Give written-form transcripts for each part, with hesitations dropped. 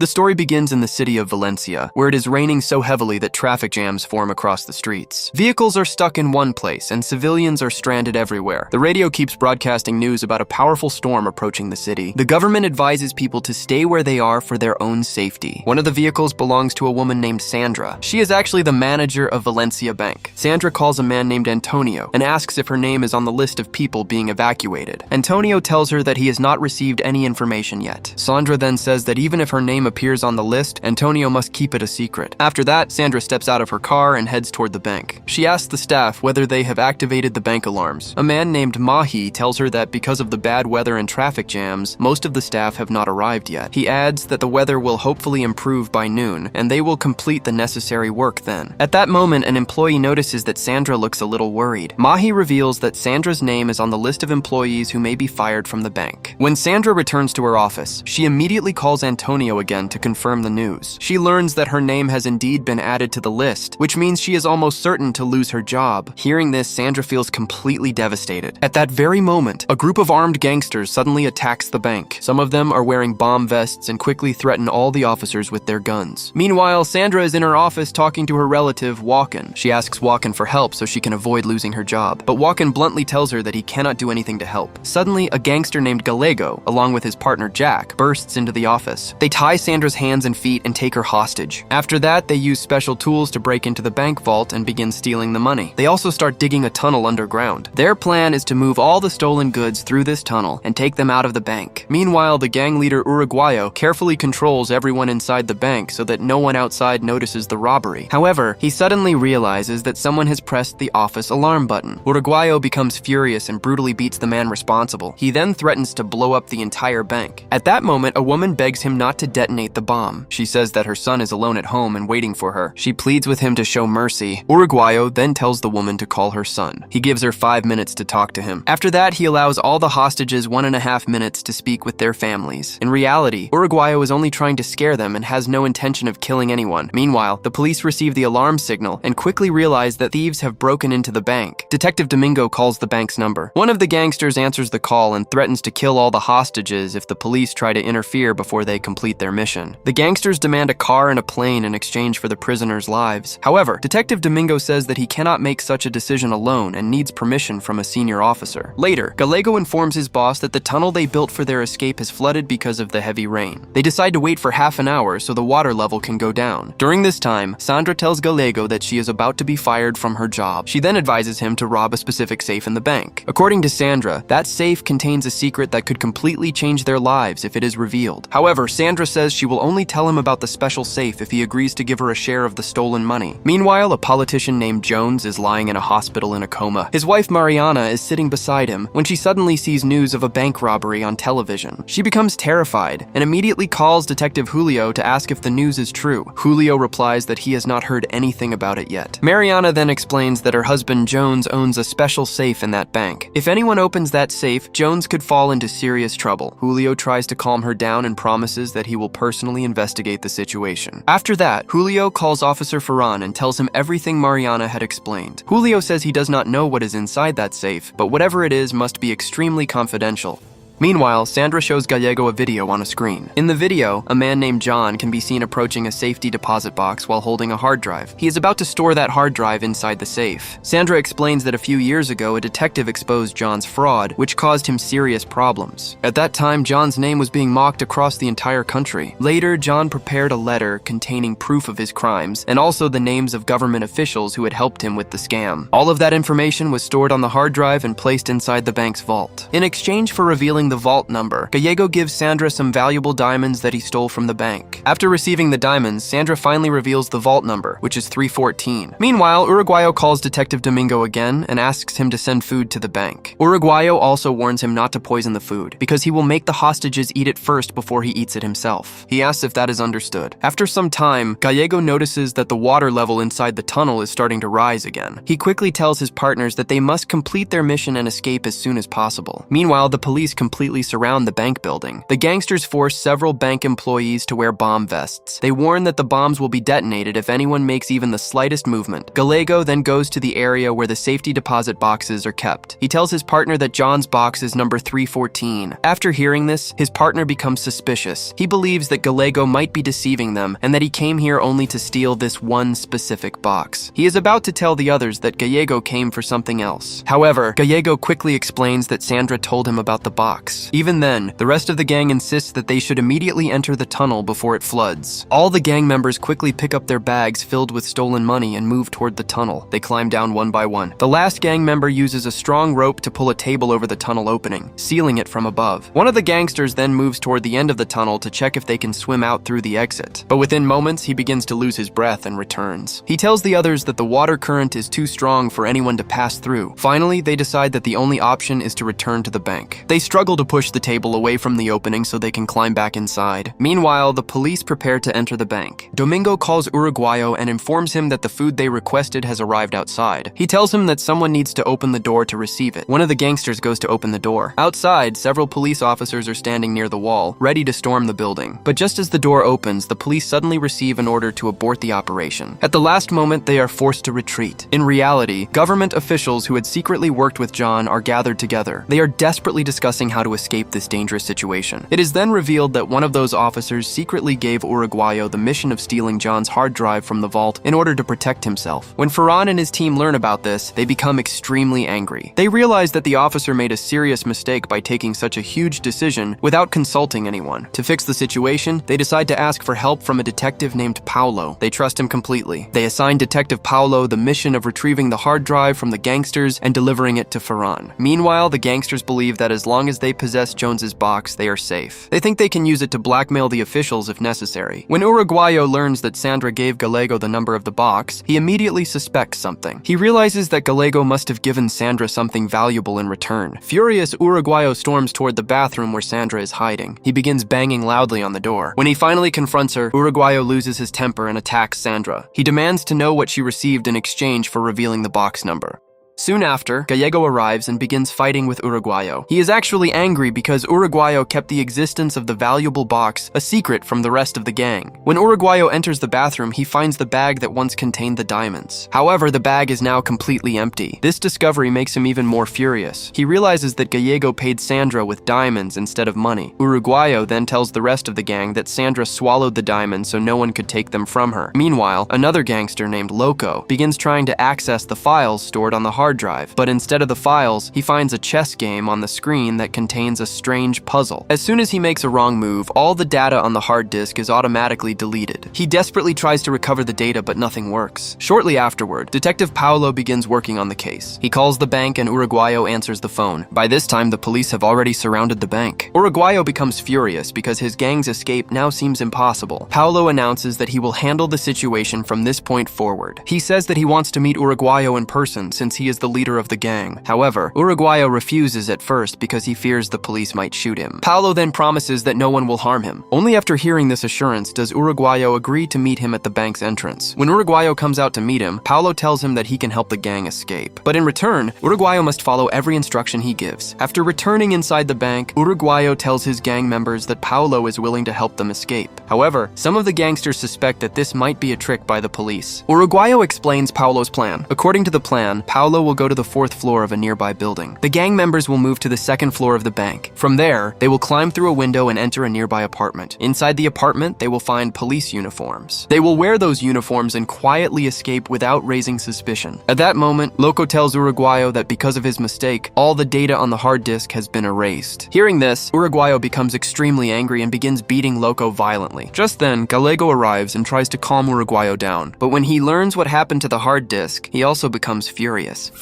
The story begins in the city of Valencia, where it is raining so heavily that traffic jams form across the streets. Vehicles are stuck in one place, and civilians are stranded everywhere. The radio keeps broadcasting news about a powerful storm approaching the city. The government advises people to stay where they are for their own safety. One of the vehicles belongs to a woman named Sandra. She is actually the manager of Valencia Bank. Sandra calls a man named Antonio and asks if her name is on the list of people being evacuated. Antonio tells her that he has not received any information yet. Sandra then says that even if her name appears on the list, Antonio must keep it a secret. After that, Sandra steps out of her car and heads toward the bank. She asks the staff whether they have activated the bank alarms. A man named Mahi tells her that because of the bad weather and traffic jams, most of the staff have not arrived yet. He adds that the weather will hopefully improve by noon, and they will complete the necessary work then. At that moment, an employee notices that Sandra looks a little worried. Mahi reveals that Sandra's name is on the list of employees who may be fired from the bank. When Sandra returns to her office, she immediately calls Antonio again to confirm the news. She learns that her name has indeed been added to the list, which means she is almost certain to lose her job. Hearing this, Sandra feels completely devastated. At that very moment, a group of armed gangsters suddenly attacks the bank. Some of them are wearing bomb vests and quickly threaten all the officers with their guns. Meanwhile, Sandra is in her office talking to her relative, Walken. She asks Walken for help so she can avoid losing her job, but Walken bluntly tells her that he cannot do anything to help. Suddenly, a gangster named Gallego, along with his partner Jack, bursts into the office. They tie Sandra's hands and feet and take her hostage. After that, they use special tools to break into the bank vault and begin stealing the money. They also start digging a tunnel underground. Their plan is to move all the stolen goods through this tunnel and take them out of the bank. Meanwhile, the gang leader Uruguayo carefully controls everyone inside the bank so that no one outside notices the robbery. However, he suddenly realizes that someone has pressed the office alarm button. Uruguayo becomes furious and brutally beats the man responsible. He then threatens to blow up the entire bank. At that moment, a woman begs him not to detonate the bomb. She says that her son is alone at home and waiting for her. She pleads with him to show mercy. Uruguayo then tells the woman to call her son. He gives her 5 minutes to talk to him. After that, he allows all the hostages 1.5 minutes to speak with their families. In reality, Uruguayo is only trying to scare them and has no intention of killing anyone. Meanwhile, the police receive the alarm signal and quickly realize that thieves have broken into the bank. Detective Domingo calls the bank's number. One of the gangsters answers the call and threatens to kill all the hostages if the police try to interfere before they complete their mission. The gangsters demand a car and a plane in exchange for the prisoners' lives. However, Detective Domingo says that he cannot make such a decision alone and needs permission from a senior officer. Later, Gallego informs his boss that the tunnel they built for their escape has flooded because of the heavy rain. They decide to wait for half an hour so the water level can go down. During this time, Sandra tells Gallego that she is about to be fired from her job. She then advises him to rob a specific safe in the bank. According to Sandra, that safe contains a secret that could completely change their lives if it is revealed. However, Sandra says she will only tell him about the special safe if he agrees to give her a share of the stolen money. Meanwhile, a politician named Jones is lying in a hospital in a coma. His wife Mariana is sitting beside him when she suddenly sees news of a bank robbery on television. She becomes terrified and immediately calls Detective Julio to ask if the news is true. Julio replies that he has not heard anything about it yet. Mariana then explains that her husband Jones owns a special safe in that bank. If anyone opens that safe, Jones could fall into serious trouble. Julio tries to calm her down and promises that he will personally investigate the situation. After that, Julio calls Officer Ferran and tells him everything Mariana had explained. Julio says he does not know what is inside that safe, but whatever it is must be extremely confidential. Meanwhile, Sandra shows Gallego a video on a screen. In the video, a man named John can be seen approaching a safety deposit box while holding a hard drive. He is about to store that hard drive inside the safe. Sandra explains that a few years ago, a detective exposed John's fraud, which caused him serious problems. At that time, John's name was being mocked across the entire country. Later, John prepared a letter containing proof of his crimes, and also the names of government officials who had helped him with the scam. All of that information was stored on the hard drive and placed inside the bank's vault. In exchange for revealing the vault number, Gallego gives Sandra some valuable diamonds that he stole from the bank. After receiving the diamonds, Sandra finally reveals the vault number, which is 314. Meanwhile, Uruguayo calls Detective Domingo again and asks him to send food to the bank. Uruguayo also warns him not to poison the food, because he will make the hostages eat it first before he eats it himself. He asks if that is understood. After some time, Gallego notices that the water level inside the tunnel is starting to rise again. He quickly tells his partners that they must complete their mission and escape as soon as possible. Meanwhile, the police complete completely surround the bank building. The gangsters force several bank employees to wear bomb vests. They warn that the bombs will be detonated if anyone makes even the slightest movement. Gallego then goes to the area where the safety deposit boxes are kept. He tells his partner that John's box is number 314. After hearing this, his partner becomes suspicious. He believes that Gallego might be deceiving them and that he came here only to steal this one specific box. He is about to tell the others that Gallego came for something else. However, Gallego quickly explains that Sandra told him about the box. Even then, the rest of the gang insists that they should immediately enter the tunnel before it floods. All the gang members quickly pick up their bags filled with stolen money and move toward the tunnel. They climb down one by one. The last gang member uses a strong rope to pull a table over the tunnel opening, sealing it from above. One of the gangsters then moves toward the end of the tunnel to check if they can swim out through the exit. But within moments, he begins to lose his breath and returns. He tells the others that the water current is too strong for anyone to pass through. Finally, they decide that the only option is to return to the bank. They struggle to push the table away from the opening so they can climb back inside. Meanwhile, the police prepare to enter the bank. Domingo calls Uruguayo and informs him that the food they requested has arrived outside. He tells him that someone needs to open the door to receive it. One of the gangsters goes to open the door. Outside, several police officers are standing near the wall, ready to storm the building. But just as the door opens, the police suddenly receive an order to abort the operation. At the last moment, they are forced to retreat. In reality, government officials who had secretly worked with John are gathered together. They are desperately discussing how to escape this dangerous situation. It is then revealed that one of those officers secretly gave Uruguayo the mission of stealing John's hard drive from the vault in order to protect himself. When Ferran and his team learn about this, they become extremely angry. They realize that the officer made a serious mistake by taking such a huge decision without consulting anyone. To fix the situation, they decide to ask for help from a detective named Paulo. They trust him completely. They assign Detective Paulo the mission of retrieving the hard drive from the gangsters and delivering it to Ferran. Meanwhile, the gangsters believe that as long as they possess Jones's box, they are safe. They think they can use it to blackmail the officials if necessary. When Uruguayo learns that Sandra gave Gallego the number of the box, he immediately suspects something. He realizes that Gallego must have given Sandra something valuable in return. Furious, Uruguayo storms toward the bathroom where Sandra is hiding. He begins banging loudly on the door. When he finally confronts her, Uruguayo loses his temper and attacks Sandra. He demands to know what she received in exchange for revealing the box number. Soon after, Gallego arrives and begins fighting with Uruguayo. He is actually angry because Uruguayo kept the existence of the valuable box a secret from the rest of the gang. When Uruguayo enters the bathroom, he finds the bag that once contained the diamonds. However, the bag is now completely empty. This discovery makes him even more furious. He realizes that Gallego paid Sandra with diamonds instead of money. Uruguayo then tells the rest of the gang that Sandra swallowed the diamonds so no one could take them from her. Meanwhile, another gangster named Loco begins trying to access the files stored on the hard drive, but instead of the files, he finds a chess game on the screen that contains a strange puzzle. As soon as he makes a wrong move, all the data on the hard disk is automatically deleted. He desperately tries to recover the data, but nothing works. Shortly afterward, Detective Paulo begins working on the case. He calls the bank and Uruguayo answers the phone. By this time, the police have already surrounded the bank. Uruguayo becomes furious because his gang's escape now seems impossible. Paulo announces that he will handle the situation from this point forward. He says that he wants to meet Uruguayo in person since he is the leader of the gang. However, Uruguayo refuses at first because he fears the police might shoot him. Paulo then promises that no one will harm him. Only after hearing this assurance does Uruguayo agree to meet him at the bank's entrance. When Uruguayo comes out to meet him, Paulo tells him that he can help the gang escape. But in return, Uruguayo must follow every instruction he gives. After returning inside the bank, Uruguayo tells his gang members that Paulo is willing to help them escape. However, some of the gangsters suspect that this might be a trick by the police. Uruguayo explains Paulo's plan. According to the plan, Paulo will go to the 4th floor of a nearby building. The gang members will move to the 2nd floor of the bank. From there, they will climb through a window and enter a nearby apartment. Inside the apartment, they will find police uniforms. They will wear those uniforms and quietly escape without raising suspicion. At that moment, Loco tells Uruguayo that because of his mistake, all the data on the hard disk has been erased. Hearing this, Uruguayo becomes extremely angry and begins beating Loco violently. Just then, Gallego arrives and tries to calm Uruguayo down. But when he learns what happened to the hard disk, he also becomes furious.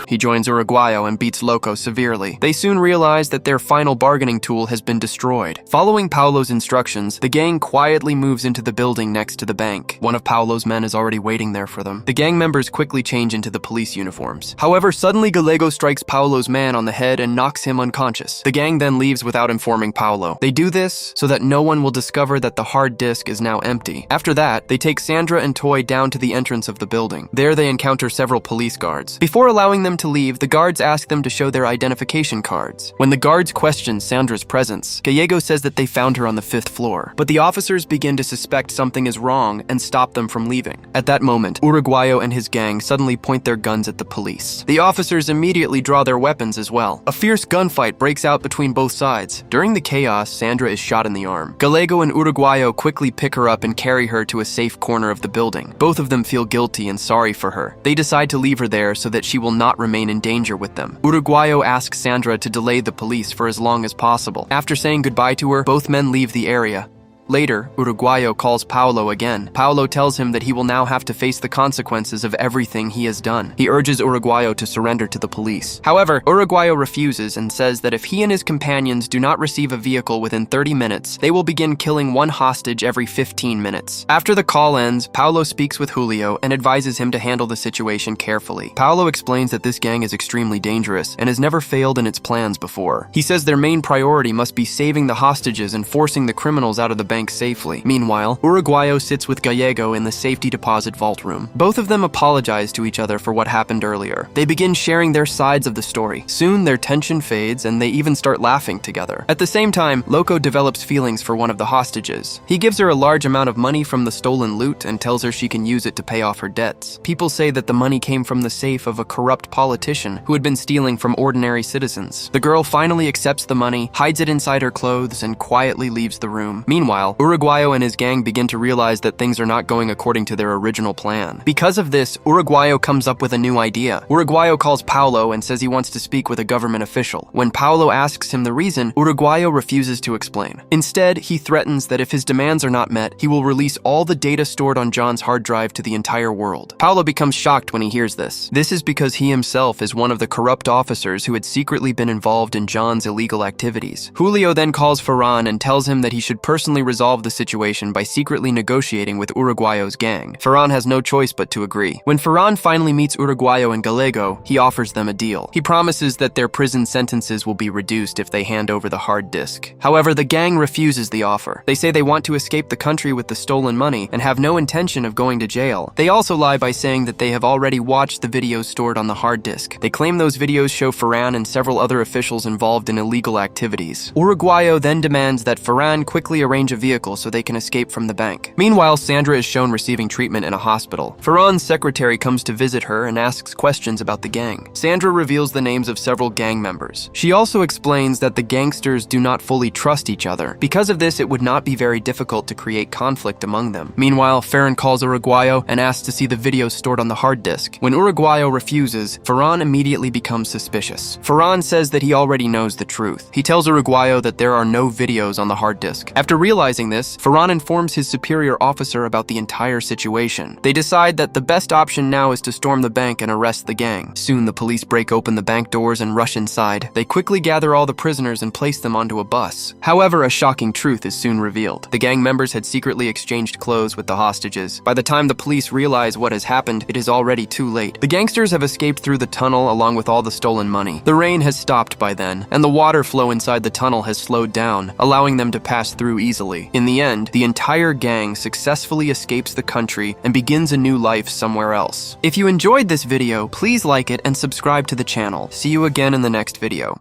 He joins Uruguayo and beats Loco severely. They soon realize that their final bargaining tool has been destroyed. Following Paulo's instructions, the gang quietly moves into the building next to the bank. One of Paulo's men is already waiting there for them. The gang members quickly change into the police uniforms. However, suddenly Gallego strikes Paulo's man on the head and knocks him unconscious. The gang then leaves without informing Paulo. They do this so that no one will discover that the hard disk is now empty. After that, they take Sandra and Toy down to the entrance of the building. There they encounter several police guards. Before allowing them them to leave, the guards ask them to show their identification cards. When the guards question Sandra's presence, Gallego says that they found her on the 5th floor. But the officers begin to suspect something is wrong and stop them from leaving. At that moment, Uruguayo and his gang suddenly point their guns at the police. The officers immediately draw their weapons as well. A fierce gunfight breaks out between both sides. During the chaos, Sandra is shot in the arm. Gallego and Uruguayo quickly pick her up and carry her to a safe corner of the building. Both of them feel guilty and sorry for her. They decide to leave her there so that she will not remain in danger with them. Uruguayo asks Sandra to delay the police for as long as possible. After saying goodbye to her, both men leave the area. Later, Uruguayo calls Paulo again. Paulo tells him that he will now have to face the consequences of everything he has done. He urges Uruguayo to surrender to the police. However, Uruguayo refuses and says that if he and his companions do not receive a vehicle within 30 minutes, they will begin killing one hostage every 15 minutes. After the call ends, Paulo speaks with Julio and advises him to handle the situation carefully. Paulo explains that this gang is extremely dangerous and has never failed in its plans before. He says their main priority must be saving the hostages and forcing the criminals out of the bank safely. Meanwhile, Uruguayo sits with Gallego in the safety deposit vault room. Both of them apologize to each other for what happened earlier. They begin sharing their sides of the story. Soon, their tension fades and they even start laughing together. At the same time, Loco develops feelings for one of the hostages. He gives her a large amount of money from the stolen loot and tells her she can use it to pay off her debts. People say that the money came from the safe of a corrupt politician who had been stealing from ordinary citizens. The girl finally accepts the money, hides it inside her clothes, and quietly leaves the room. Meanwhile, Uruguayo and his gang begin to realize that things are not going according to their original plan. Because of this, Uruguayo comes up with a new idea. Uruguayo calls Paulo and says he wants to speak with a government official. When Paulo asks him the reason, Uruguayo refuses to explain. Instead, he threatens that if his demands are not met, he will release all the data stored on John's hard drive to the entire world. Paulo becomes shocked when he hears this. This is because he himself is one of the corrupt officers who had secretly been involved in John's illegal activities. Julio then calls Ferran and tells him that he should personally resolve the situation by secretly negotiating with Uruguayo's gang. Ferran has no choice but to agree. When Ferran finally meets Uruguayo and Gallego, he offers them a deal. He promises that their prison sentences will be reduced if they hand over the hard disk. However, the gang refuses the offer. They say they want to escape the country with the stolen money and have no intention of going to jail. They also lie by saying that they have already watched the videos stored on the hard disk. They claim those videos show Ferran and several other officials involved in illegal activities. Uruguayo then demands that Ferran quickly arrange a vehicle so they can escape from the bank. Meanwhile, Sandra is shown receiving treatment in a hospital. Ferran's secretary comes to visit her and asks questions about the gang. Sandra reveals the names of several gang members. She also explains that the gangsters do not fully trust each other. Because of this, it would not be very difficult to create conflict among them. Meanwhile, Ferran calls Uruguayo and asks to see the videos stored on the hard disk. When Uruguayo refuses, Ferran immediately becomes suspicious. Ferran says that he already knows the truth. He tells Uruguayo that there are no videos on the hard disk. After realizing this, Ferran informs his superior officer about the entire situation. They decide that the best option now is to storm the bank and arrest the gang. Soon, the police break open the bank doors and rush inside. They quickly gather all the prisoners and place them onto a bus. However, a shocking truth is soon revealed. The gang members had secretly exchanged clothes with the hostages. By the time the police realize what has happened, it is already too late. The gangsters have escaped through the tunnel along with all the stolen money. The rain has stopped by then, and the water flow inside the tunnel has slowed down, allowing them to pass through easily. In the end, the entire gang successfully escapes the country and begins a new life somewhere else. If you enjoyed this video, please like it and subscribe to the channel. See you again in the next video.